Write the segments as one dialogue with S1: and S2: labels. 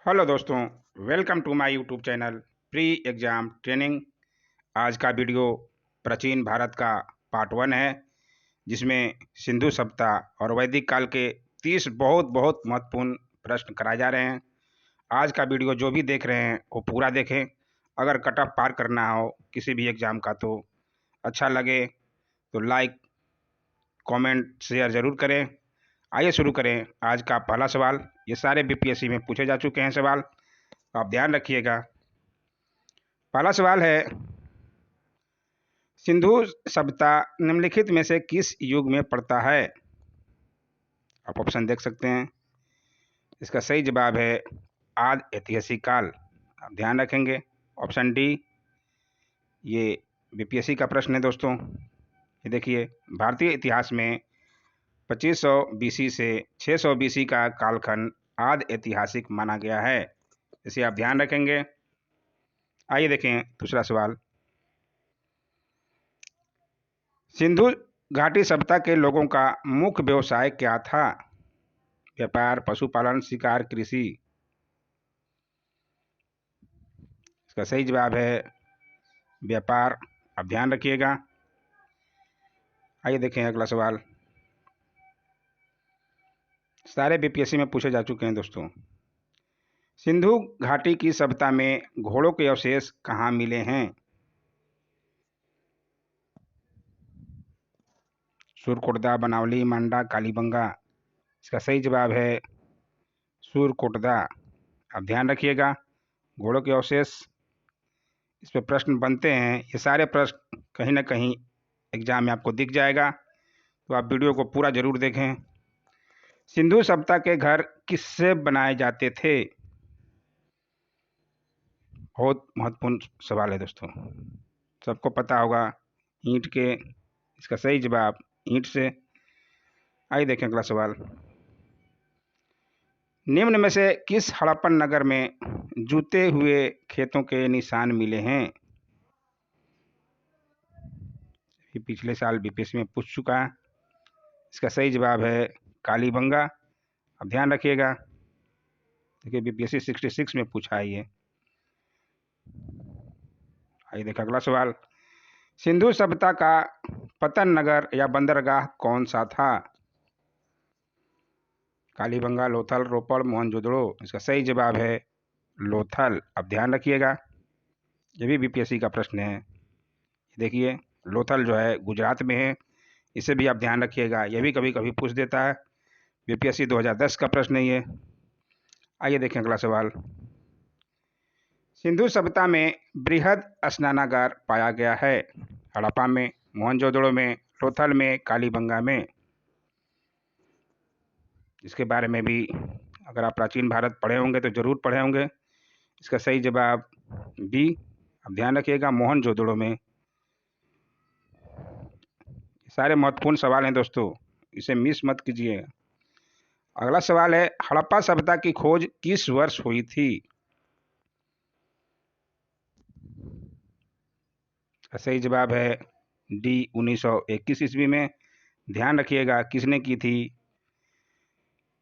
S1: Hello दोस्तों, welcome to my YouTube channel pre exam training. आज का वीडियो प्राचीन भारत का पार्ट 1 है, जिसमें सिंधु सभ्यता और वैदिक काल के 30 बहुत बहुत महत्वपूर्ण प्रश्न कराए जा रहे हैं। आज का वीडियो जो भी देख रहे हैं वो पूरा देखें। अगर कट ऑफ पार करना हो किसी भी एग्ज़ाम का तो अच्छा लगे तो लाइक कमेंट शेयर ज़रूर करें। आइए शुरू करें आज का पहला सवाल। ये सारे बीपीएससी में पूछे जा चुके हैं सवाल, तो आप ध्यान रखिएगा। पहला सवाल है, सिंधु सभ्यता निम्नलिखित में से किस युग में पड़ता है? आप ऑप्शन देख सकते हैं। इसका सही जवाब है आदि ऐतिहासिक काल। आप ध्यान रखेंगे। ऑप्शन डी, ये बीपीएससी का प्रश्न है दोस्तों। ये देखिए, भारतीय इतिहास में 2500 बीसी से 600 बीसी का कालखंड आदि ऐतिहासिक माना गया है। इसे आप ध्यान रखेंगे। आइए देखें दूसरा सवाल। सिंधु घाटी सभ्यता के लोगों का मुख्य व्यवसाय क्या था? व्यापार, पशुपालन, शिकार, कृषि। इसका सही जवाब है व्यापार। आप ध्यान रखिएगा। आइए देखें अगला सवाल। सारे बीपीएससी में पूछे जा चुके हैं दोस्तों। सिंधु घाटी की सभ्यता में घोड़ों के अवशेष कहाँ मिले हैं? सुरकोटदा, बनावली, मांडा, कालीबंगा। इसका सही जवाब है सुरकोटदा। आप ध्यान रखिएगा। घोड़ों के अवशेष, इस पर प्रश्न बनते हैं। ये सारे प्रश्न कहीं ना कहीं एग्जाम में आपको दिख जाएगा, तो आप वीडियो को पूरा जरूर देखें। सिंधु सभ्यता के घर किससे बनाए जाते थे? बहुत महत्वपूर्ण सवाल है दोस्तों, सबको पता होगा। ईंट के। इसका सही जवाब ईंट से। आइए देखें अगला सवाल। निम्न में से किस हड़प्पन नगर में जूते हुए खेतों के निशान मिले हैं? ये पिछले साल बीपीएससी में पूछ चुका है। इसका सही जवाब है कालीबंगा। अब ध्यान रखिएगा। देखिए, बीपीएससी 66 में पूछा है ये। आइए देखा अगला सवाल। सिंधु सभ्यता का पतन नगर या बंदरगाह कौन सा था? कालीबंगा, लोथल, रोपड़, मोहनजोदड़ो। इसका सही जवाब है लोथल। अब ध्यान रखिएगा, ये भी बीपीएससी का प्रश्न है। देखिए, लोथल जो है गुजरात में है। इसे भी आप ध्यान रखिएगा, यह भी कभी कभी पूछ देता है। बीपीएससी 2010 का प्रश्न है ये। आइए देखें अगला सवाल। सिंधु सभ्यता में बृहद स्नानागार पाया गया है? हड़प्पा में, मोहनजोदड़ो में, लोथल में, कालीबंगा में। इसके बारे में भी अगर आप प्राचीन भारत पढ़े होंगे तो जरूर पढ़े होंगे। इसका सही जवाब बी। अब ध्यान रखिएगा, मोहनजोदड़ो में। सारे महत्वपूर्ण सवाल हैं दोस्तों, इसे मिस मत कीजिए। अगला सवाल है, हड़प्पा सभ्यता की खोज किस वर्ष हुई थी? सही जवाब है डी, 1921 ईस्वी में। ध्यान रखिएगा किसने की थी।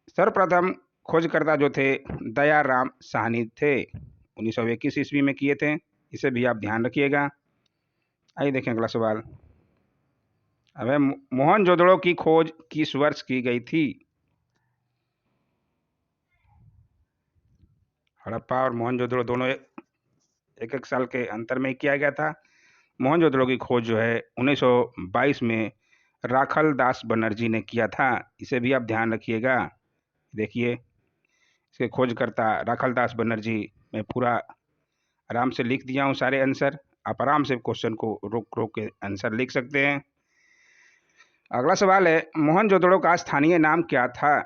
S1: सर्वप्रथम खोजकर्ता जो थे दयाराम साहनी थे, 1921 ईस्वी में किए थे। इसे भी आप ध्यान रखिएगा। आइए देखें अगला सवाल। अब है, मोहनजोदड़ो की खोज किस वर्ष की गई थी? हड़प्पा और मोहनजोदड़ो दोनों एक एक साल के अंतर में किया गया था। मोहनजोदड़ो की खोज जो है 1922 में राखल दास बनर्जी ने किया था। इसे भी आप ध्यान रखिएगा। देखिए, इसके खोजकर्ता राखल दास बनर्जी। मैं पूरा आराम से लिख दिया हूँ सारे आंसर। आप आराम से क्वेश्चन को रोक रोक के आंसर लिख सकते हैं। अगला सवाल है, मोहनजोदड़ो का स्थानीय नाम क्या था?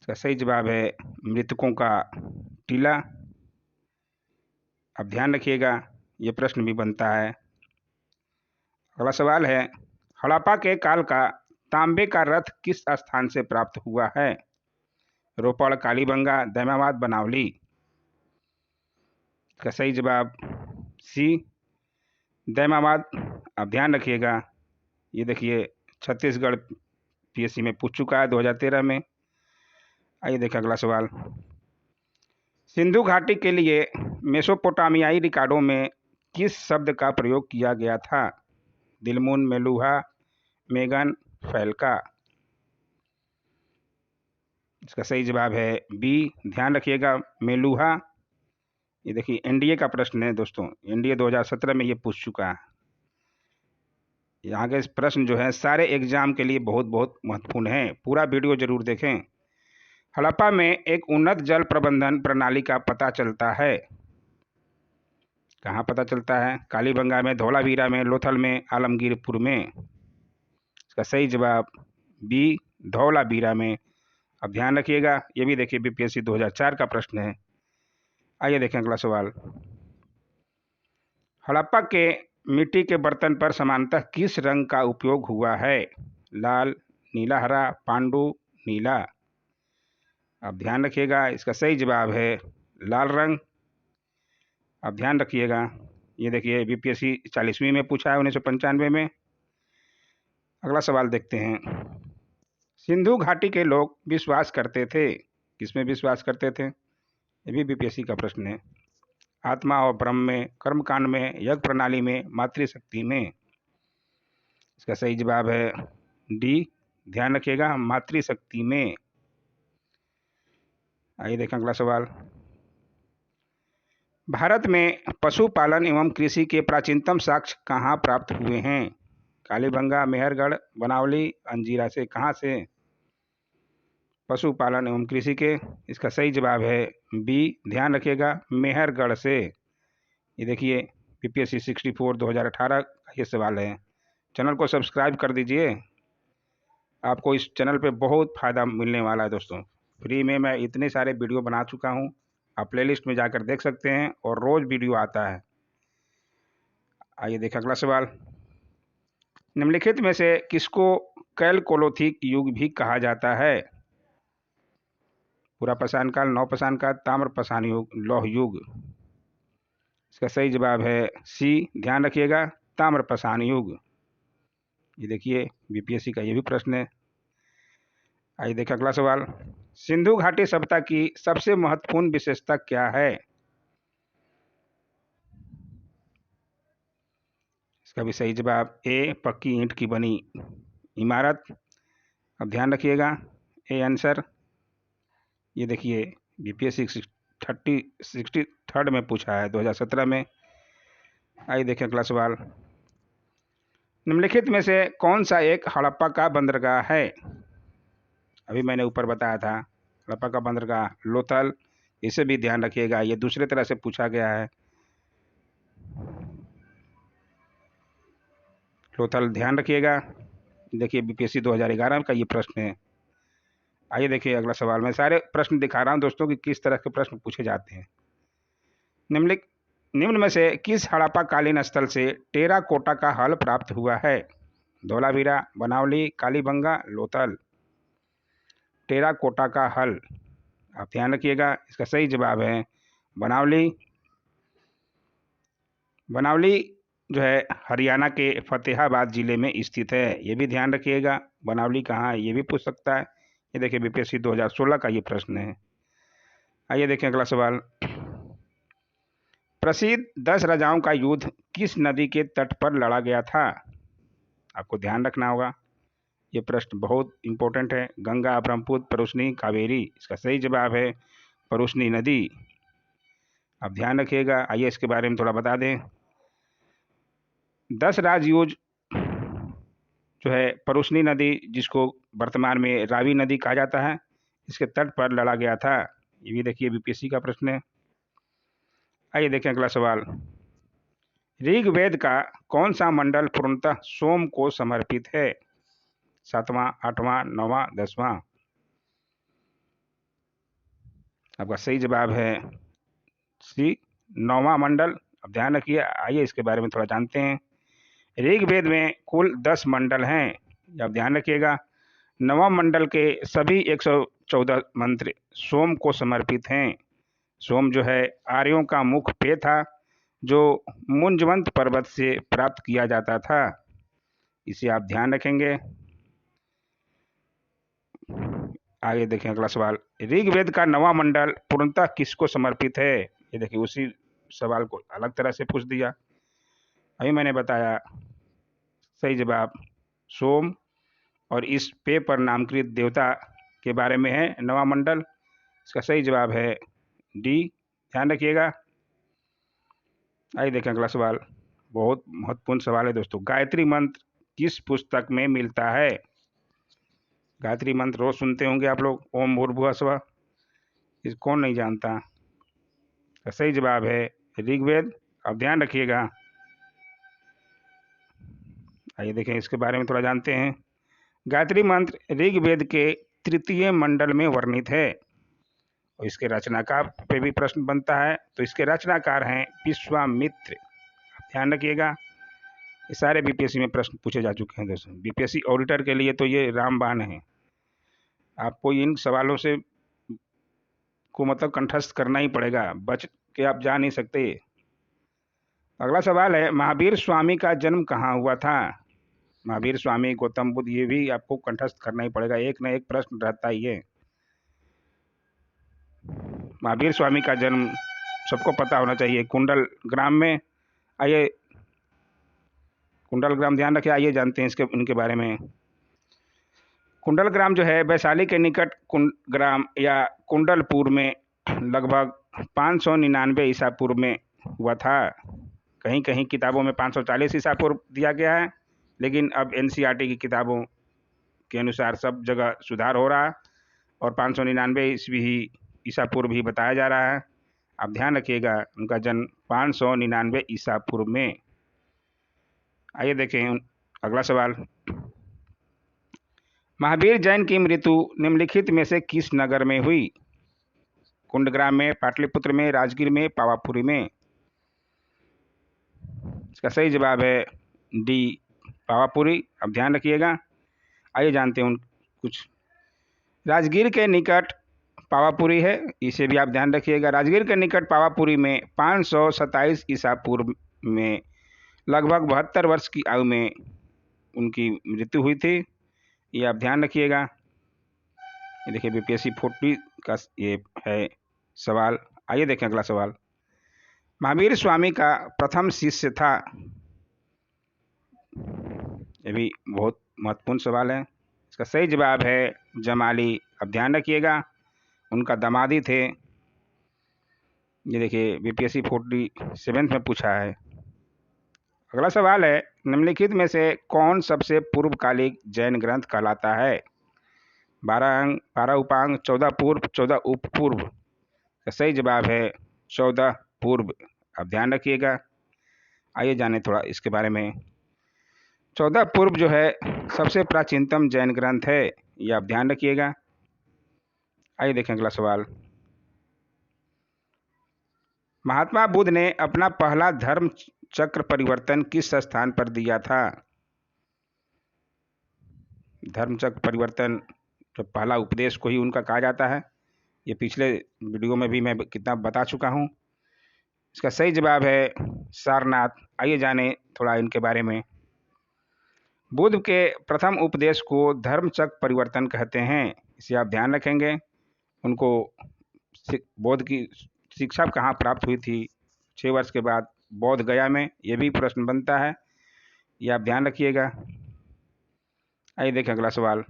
S1: इसका सही जवाब है मृतकों का टीला। अब ध्यान रखिएगा, ये प्रश्न भी बनता है। अगला सवाल है, हड़प्पा के काल का तांबे का रथ किस स्थान से प्राप्त हुआ है? रोपड़, कालीबंगा, दैमाबाद, बनावली। इसका सही जवाब सी, दैमाबाद। आप ध्यान रखिएगा। ये देखिए, छत्तीसगढ़ पीएससी में पूछ चुका है 2013 में। आइए देखें अगला सवाल। सिंधु घाटी के लिए मेसोपोटामियाई रिकॉर्डों में किस शब्द का प्रयोग किया गया था? Dilmun, Meluha, Magan, Failaka. इसका सही जवाब है बी। ध्यान रखिएगा, मेलुहा। ये देखिए एनडीए का प्रश्न है दोस्तों, एनडीए 2017 में ये पूछ चुका है। यहाँ के प्रश्न जो है सारे एग्जाम के लिए बहुत बहुत महत्वपूर्ण है, पूरा वीडियो जरूर देखें। हड़प्पा में एक उन्नत जल प्रबंधन प्रणाली का पता चलता है। कहाँ पता चलता है? कालीबंगा में, धौलावीरा में, लोथल में, आलमगीरपुर में। इसका सही जवाब बी, धौलावीरा में। अब ध्यान रखिएगा, ये भी देखिए बीपीएससी 2004 का प्रश्न है। आइए देखें अगला सवाल। हड़प्पा के मिट्टी के बर्तन पर सामान्यतः किस रंग का उपयोग हुआ है? लाल, नीला, हरा, पांडु, नीला। अब ध्यान रखिएगा, इसका सही जवाब है लाल रंग। अब ध्यान रखिएगा, ये देखिए बीपीएससी 40वीं में पूछा है 1995 में। अगला सवाल देखते हैं। सिंधु घाटी के लोग विश्वास करते थे, किसमें विश्वास करते थे? ये भी बीपीएससी का प्रश्न है। आत्मा और ब्रह्म में, कर्मकांड में, यज्ञ प्रणाली में, मातृशक्ति में। इसका सही जवाब है डी। ध्यान रखिएगा, मातृशक्ति में। आइए देखें अगला सवाल। भारत में पशुपालन एवं कृषि के प्राचीनतम साक्ष्य कहाँ प्राप्त हुए हैं? कालीबंगा, मेहरगढ़, बनावली, अंजीरा से। कहाँ से? पशुपालन एवं कृषि के। इसका सही जवाब है बी। ध्यान रखिएगा, मेहरगढ़ से। ये देखिए बीपीएससी 64 2018 का ये सवाल है। चैनल को सब्सक्राइब कर दीजिए, आपको इस चैनल पे बहुत फ़ायदा मिलने वाला है दोस्तों। फ्री में मैं इतने सारे वीडियो बना चुका हूँ, आप प्लेलिस्ट में जाकर देख सकते हैं और रोज़ वीडियो आता है। आइए देखें अगला सवाल। निम्नलिखित में से किसको कैलकोलिथिक युग भी कहा जाता है? पुरापाषाण काल, नवपाषाण काल, ताम्रपाषाण युग, लौह युग। इसका सही जवाब है सी। ध्यान रखिएगा, ताम्रपाषाण युग। ये देखिए बीपीएससी का ये भी प्रश्न है। आइए देखें अगला सवाल। सिंधु घाटी सभ्यता की सबसे महत्वपूर्ण विशेषता क्या है? इसका भी सही जवाब ए, पक्की ईंट की बनी इमारत। अब ध्यान रखिएगा, ए आंसर। ये देखिए बीपीएससी 63 में पूछा है 2017 में। आइए देखें अगला सवाल। निम्नलिखित में से कौन सा एक हड़प्पा का बंदरगाह है? अभी मैंने ऊपर बताया था हड़प्पा का बंदरगाह लोथल। इसे भी ध्यान रखिएगा, ये दूसरे तरह से पूछा गया है। लोथल ध्यान रखिएगा, देखिए बीपीएससी 2011 का ये प्रश्न है। आइए देखिए अगला सवाल। मैं सारे प्रश्न दिखा रहा हूं दोस्तों कि किस तरह के प्रश्न पूछे जाते हैं। निम्न में से किस हड़प्पा कालीन स्थल से टेराकोटा का हल प्राप्त हुआ है? धौलावीरा, बनावली, कालीबंगा, लोथल। टेराकोटा का हल, आप ध्यान रखिएगा, इसका सही जवाब है बनावली। बनावली जो है हरियाणा के फतेहाबाद जिले में स्थित है, ये भी ध्यान रखिएगा। बनावली कहाँ है ये भी पूछ सकता है। ये देखिए बीपीएससी 2016 का ये प्रश्न है। आइए देखें अगला सवाल। प्रसिद्ध 10 राजाओं का युद्ध किस नदी के तट पर लड़ा गया था? आपको ध्यान रखना होगा, ये प्रश्न बहुत इंपॉर्टेंट है। गंगा, ब्रह्मपुत्र, परुशनी, कावेरी। इसका सही जवाब है परुशनी नदी। अब ध्यान रखिएगा, आइए इसके बारे में थोड़ा बता दें। 10 राजयूज जो है परुशनी नदी, जिसको वर्तमान में रावी नदी कहा जाता है, इसके तट पर लड़ा गया था। ये भी देखिए बीपीएससी का प्रश्न है। आइए देखें अगला सवाल। ऋग्वेद का कौन सा मंडल पूर्णतः सोम को समर्पित है? 7वां, 8वां, 9वां, 10वां। आपका सही जवाब है सी, 9वां मंडल। अब ध्यान रखिए, आइए इसके बारे में थोड़ा जानते हैं। ऋग्वेद में कुल 10 मंडल हैं, अब ध्यान रखिएगा। 9वां मंडल के सभी 114 मंत्र सोम को समर्पित हैं। सोम जो है आर्यों का मुख्य पेय था, जो मुंजवंत पर्वत से प्राप्त किया जाता था। इसे आप ध्यान रखेंगे। आगे देखें अगला सवाल, ऋग्वेद का नवा मंडल पूर्णतः किसको समर्पित है? ये देखिए उसी सवाल को अलग तरह से पूछ दिया। अभी मैंने बताया सही जवाब सोम और इस पे पर नामकृत देवता के बारे में है नवा मंडल। इसका सही जवाब है डी, ध्यान रखिएगा। आइए देखें अगला सवाल, बहुत महत्वपूर्ण सवाल है दोस्तों। गायत्री मंत्र किस पुस्तक में मिलता है? गायत्री मंत्र रोज सुनते होंगे आप लोग, ओम भूर्भुवः स्वः, इस कौन नहीं जानता। सही जवाब है ऋग्वेद। अब ध्यान रखिएगा। आइए देखें इसके बारे में थोड़ा जानते हैं। गायत्री मंत्र ऋग्वेद के तृतीय मंडल में वर्णित है और इसके रचनाकार पे भी प्रश्न बनता है, तो इसके रचनाकार हैं विश्वामित्र। ध्यान रखिएगा, ये सारे बीपीएससी में प्रश्न पूछे जा चुके हैं दोस्तों। बीपीएससी ऑडिटर के लिए तो ये रामबाण है, आपको इन सवालों से को मतलब कंठस्थ करना ही पड़ेगा, बच के आप जा नहीं सकते। अगला सवाल है, महावीर स्वामी का जन्म कहाँ हुआ था? महावीर स्वामी, गौतम बुद्ध, ये भी आपको कंठस्थ करना ही पड़ेगा, एक न एक प्रश्न रहता ही है। महावीर स्वामी का जन्म सबको पता होना चाहिए, कुंडल ग्राम में। आइए कुंडल ग्राम ध्यान रखिए, आइए जानते हैं इनके बारे में। कुंडल ग्राम जो है वैशाली के निकट ग्राम या कुंडलपुर में लगभग 599 ईसा पूर्व में हुआ था। कहीं कहीं किताबों में 540 ईसा पूर्व दिया गया है, लेकिन अब एनसीईआरटी की किताबों के अनुसार सब जगह सुधार हो रहा है और 599 ईस्वी ही ईसा पूर्व ही बताया जा रहा है। आप ध्यान रखिएगा, उनका जन्म 599 ईसा पूर्व में। आइए देखें अगला सवाल, महावीर जैन की मृत्यु निम्नलिखित में से किस नगर में हुई? कुंडग्राम में, पाटलिपुत्र में, राजगीर में, पावापुरी में। इसका सही जवाब है डी, पावापुरी। अब ध्यान रखिएगा। आइए जानते हैं कुछ। राजगीर के निकट पावापुरी है, इसे भी आप ध्यान रखिएगा। राजगीर के निकट पावापुरी में 527 ईसा पूर्व में लगभग 72 वर्ष की आयु में उनकी मृत्यु हुई थी, ये आप ध्यान रखिएगा। ये देखिए बीपीएससी 40 का ये है सवाल। आइए देखें अगला सवाल, महावीर स्वामी का प्रथम शिष्य था। ये भी बहुत महत्वपूर्ण सवाल है। इसका सही जवाब है जमाली। अब ध्यान रखिएगा, उनका दामादी थे। ये देखिए बीपीएससी 47 में पूछा है। अगला सवाल है, निम्नलिखित में से कौन सबसे पूर्वकालिक जैन ग्रंथ कहलाता है? 12 अंग, 12 उपांग, 14 पूर्व, 14 उपपूर्व। का सही जवाब है 14 पूर्व। अब ध्यान रखिएगा। आइए जाने थोड़ा इसके बारे में। 14 पूर्व जो है सबसे प्राचीनतम जैन ग्रंथ है, ये आप ध्यान रखिएगा। आइए देखें अगला सवाल, महात्मा बुद्ध ने अपना पहला धर्म चक्र परिवर्तन किस स्थान पर दिया था? धर्म चक्र परिवर्तन जो पहला उपदेश को ही उनका कहा जाता है, ये पिछले वीडियो में भी मैं कितना बता चुका हूँ। इसका सही जवाब है सारनाथ। आइए जाने थोड़ा इनके बारे में। बुद्ध के प्रथम उपदेश को धर्म चक्र परिवर्तन कहते हैं, इसे आप ध्यान रखेंगे। उनको बौद्ध की शिक्षा कहाँ प्राप्त हुई थी? 6 वर्ष के बाद बौद्ध गया में, ये भी प्रश्न बनता है, ये आप ध्यान रखिएगा। आइए देखें अगला सवाल,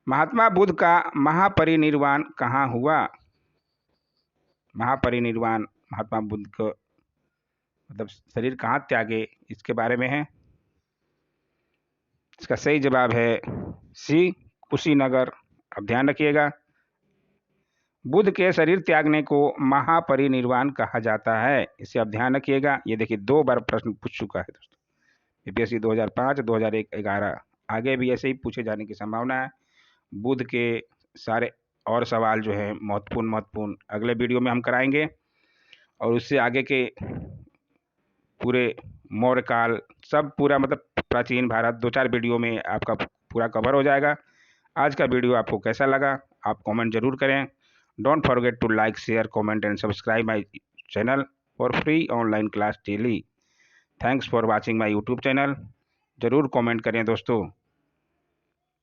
S1: महात्मा बुद्ध का महापरिनिर्वाण कहाँ हुआ? महापरिनिर्वाण, महात्मा बुद्ध को मतलब शरीर कहाँ त्यागे, इसके बारे में है। इसका सही जवाब है सी, कुशीनगर। अब ध्यान रखिएगा, बुद्ध के शरीर त्यागने को महापरिनिर्वाण कहा जाता है, इसे आप ध्यान रखिएगा। ये देखिए 2 बार प्रश्न पूछ चुका है दोस्तों, बीपीएससी 2005, 2011, आगे भी ऐसे ही पूछे जाने की संभावना है। बुद्ध के सारे और सवाल जो है महत्वपूर्ण अगले वीडियो में हम कराएंगे, और उससे आगे के पूरे मौर्य काल सब पूरा मतलब प्राचीन भारत 2-4 वीडियो में आपका पूरा कवर हो जाएगा। आज का वीडियो आपको कैसा लगा आप कमेंट जरूर करें। Don't forget to like, share, comment and subscribe my channel for free online class daily. Thanks for watching my YouTube channel. ज़रूर कमेंट करें दोस्तों।